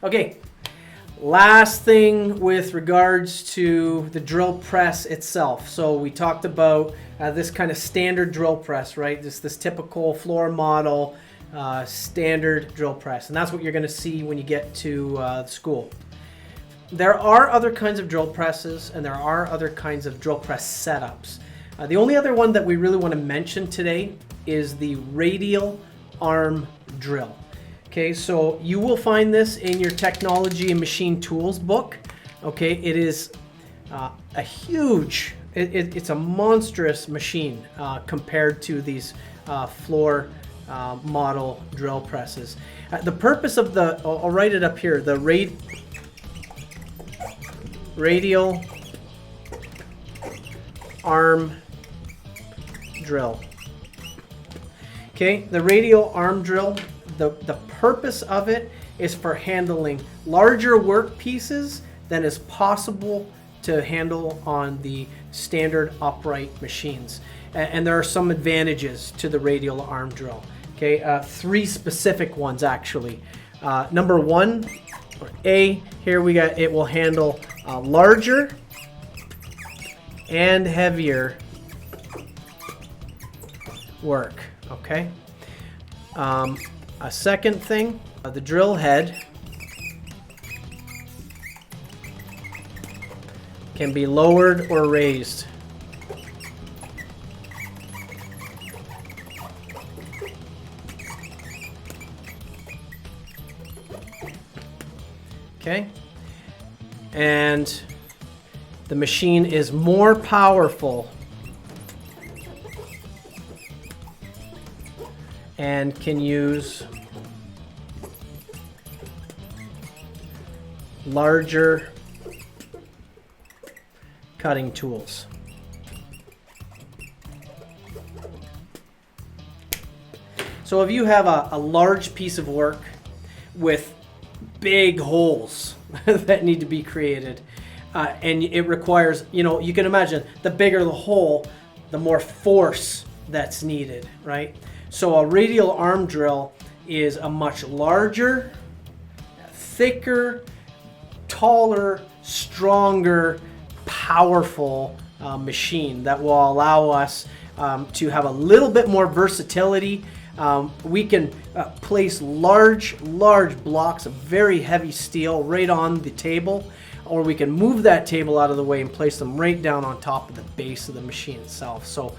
Okay, last thing with regards to the drill press itself. So we talked about this kind of standard drill press, right? This typical floor model standard drill press, and that's what you're going to see when you get to school. There are other kinds of drill presses, and there are other kinds of drill press setups. The only other one that we really want to mention today is the Radial Arm Drill. Okay, so you will find this in your technology and machine tools book. Okay, it is a huge, it's a monstrous machine compared to these floor model drill presses. The purpose of I'll write it up here, the Radial Arm Drill. Okay, the Radial Arm Drill, the purpose of it is for handling larger work pieces than is possible to handle on the standard upright machines. And there are some advantages to the Radial Arm Drill. Okay, three specific ones actually. Number one, or A, here we got, it will handle larger and heavier work. Okay. A second thing, the drill head can be lowered or raised. Okay. And the machine is more powerful and can use larger cutting tools. So if you have a large piece of work with big holes that need to be created, and it requires, you can imagine, the bigger the hole, the more force that's needed, right? So a radial arm drill is a much larger, thicker, taller, stronger, powerful machine that will allow us to have a little bit more versatility. We can place large blocks of very heavy steel right on the table, or we can move that table out of the way and place them right down on top of the base of the machine itself. So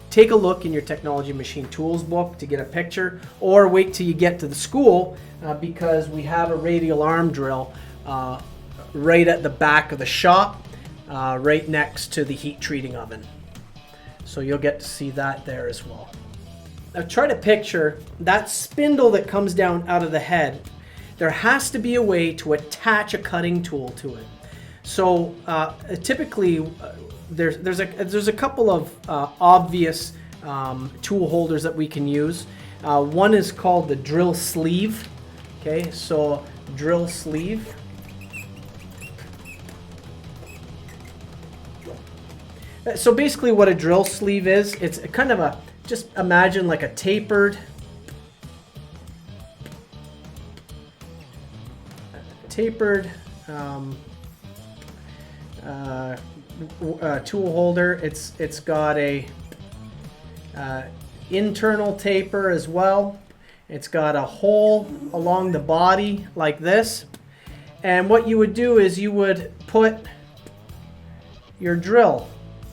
take a look in your technology machine tools book to get a picture, or wait till you get to the school because we have a radial arm drill right at the back of the shop, right next to the heat treating oven. So you'll get to see that there as well. Now try to picture that spindle that comes down out of the head. There has to be a way to attach a cutting tool to it. So typically there's a couple of obvious tool holders that we can use. One is called the drill sleeve. Okay, so drill sleeve. So basically what a drill sleeve is, it's kind of a, just imagine like a tapered tool holder. It's got a internal taper as well. It's got a hole along the body like this, and what you would do is you would put your drill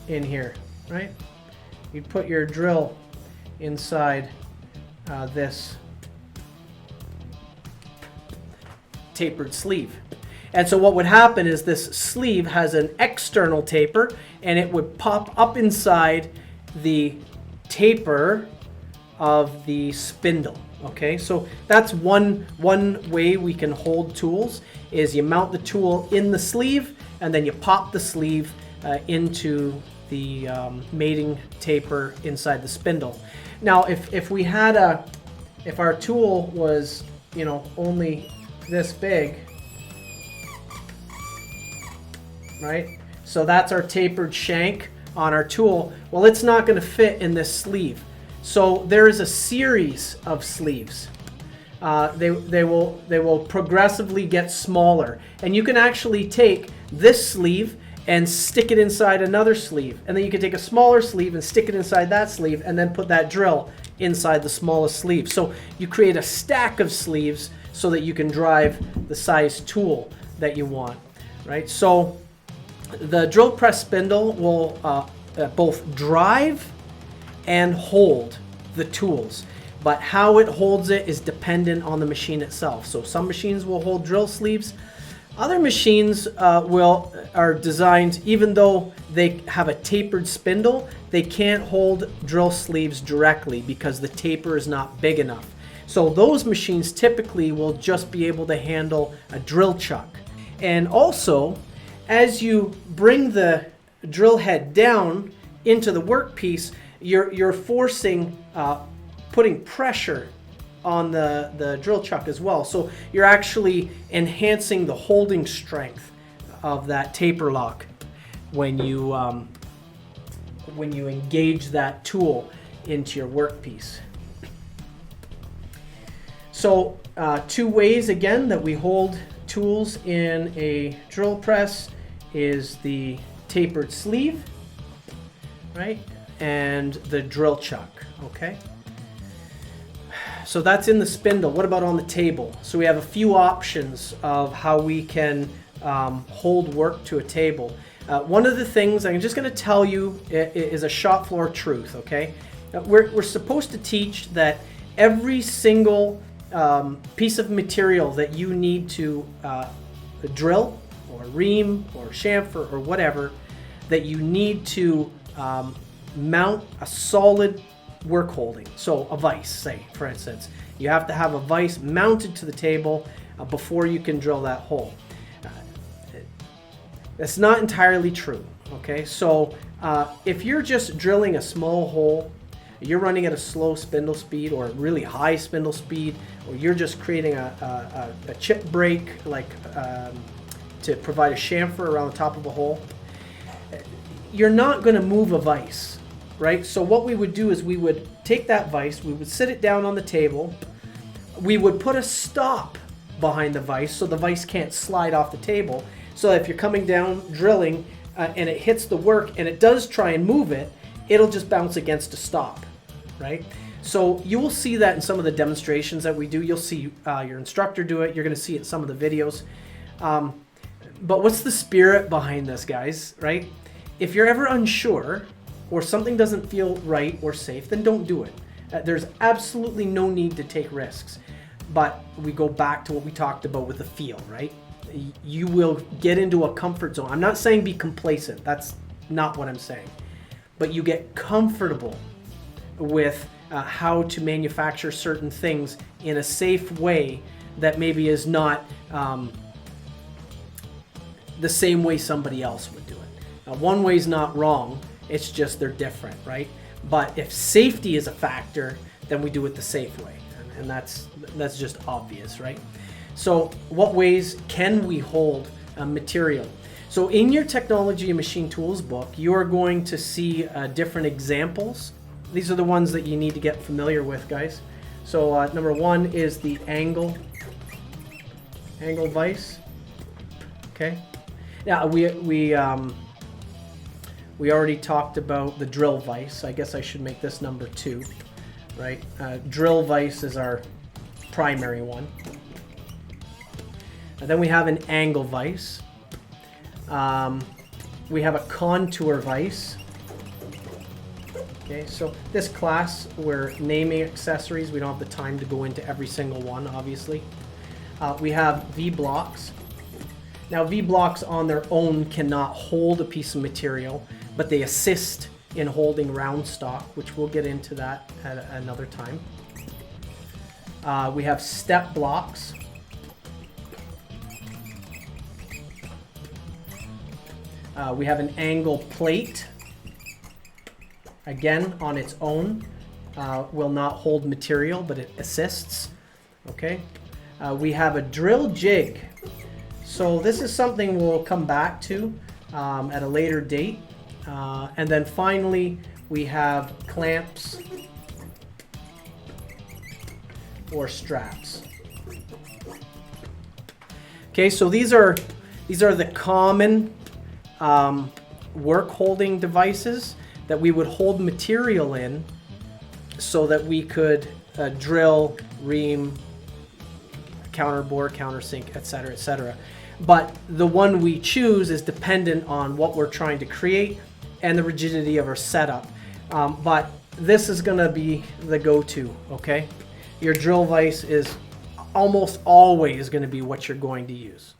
in here, right? You'd put your drill inside this tapered sleeve. And so what would happen is this sleeve has an external taper, and it would pop up inside the taper of the spindle. Okay, so that's one way we can hold tools, is you mount the tool in the sleeve and then you pop the sleeve into the mating taper inside the spindle. Now if we had if our tool was only this big, right? So that's our tapered shank on our tool. Well, it's not going to fit in this sleeve. So there is a series of sleeves. they will progressively get smaller, and you can actually take this sleeve and stick it inside another sleeve, and then you can take a smaller sleeve and stick it inside that sleeve, and then put that drill inside the smallest sleeve. So you create a stack of sleeves so that you can drive the size tool that you want, right? So the drill press spindle will both drive and hold the tools, but how it holds it is dependent on the machine itself. So some machines will hold drill sleeves. Other machines are designed, even though they have a tapered spindle, they can't hold drill sleeves directly because the taper is not big enough. So those machines typically will just be able to handle a drill chuck. And also, as you bring the drill head down into the workpiece, you're forcing, putting pressure on the drill chuck as well. So you're actually enhancing the holding strength of that taper lock when you engage that tool into your workpiece. So two ways again that we hold tools in a drill press is the tapered sleeve, right, and the drill chuck, okay? So that's in the spindle. What about on the table? So we have a few options of how we can hold work to a table. One of the things I'm just going to tell you is a shop floor truth, okay? We're supposed to teach that every single piece of material that you need to drill or ream or chamfer or whatever, that you need to mount a solid work holding. So a vise, say, for instance. You have to have a vise mounted to the table before you can drill that hole. That's not entirely true, okay? So if you're just drilling a small hole, you're running at a slow spindle speed or really high spindle speed, or you're just creating a chip break, like to provide a chamfer around the top of a hole, you're not going to move a vise, right? So what we would do is we would take that vise, we would sit it down on the table, we would put a stop behind the vise so the vise can't slide off the table, so if you're coming down drilling and it hits the work and it does try and move it, it'll just bounce against a stop, right? So you will see that in some of the demonstrations that we do. You'll see your instructor do it. You're going to see it in some of the videos. But what's the spirit behind this, guys, right? If you're ever unsure or something doesn't feel right or safe, then don't do it. There's absolutely no need to take risks. But we go back to what we talked about with the feel, right? You will get into a comfort zone. I'm not saying be complacent. That's not what I'm saying. But you get comfortable with how to manufacture certain things in a safe way that maybe is not the same way somebody else would do it. Now, one way is not wrong. It's just they're different, right? But if safety is a factor, then we do it the safe way. And that's just obvious, right? So what ways can we hold material? So in your Technology and Machine Tools book, you are going to see different examples. These are the ones that you need to get familiar with, guys. So number one is the angle vise. Okay. Now we already talked about the drill vise. I guess I should make this number 2, right? Drill vise is our primary one. And then we have an angle vise. We have a contour vise. Okay, so this class, we're naming accessories. We don't have the time to go into every single one, obviously. We have V-blocks. Now, V-blocks on their own cannot hold a piece of material, but they assist in holding round stock, which we'll get into that at another time. We have step blocks. We have an angle plate. Again, on its own, will not hold material, but it assists. Okay. We have a drill jig. So this is something we'll come back to at a later date. And then finally, we have clamps or straps. Okay, so these are the common work holding devices that we would hold material in so that we could drill, ream, counterbore, countersink, etc., etc. But the one we choose is dependent on what we're trying to create and the rigidity of our setup. But this is going to be the go-to, okay? Your drill vise is almost always going to be what you're going to use.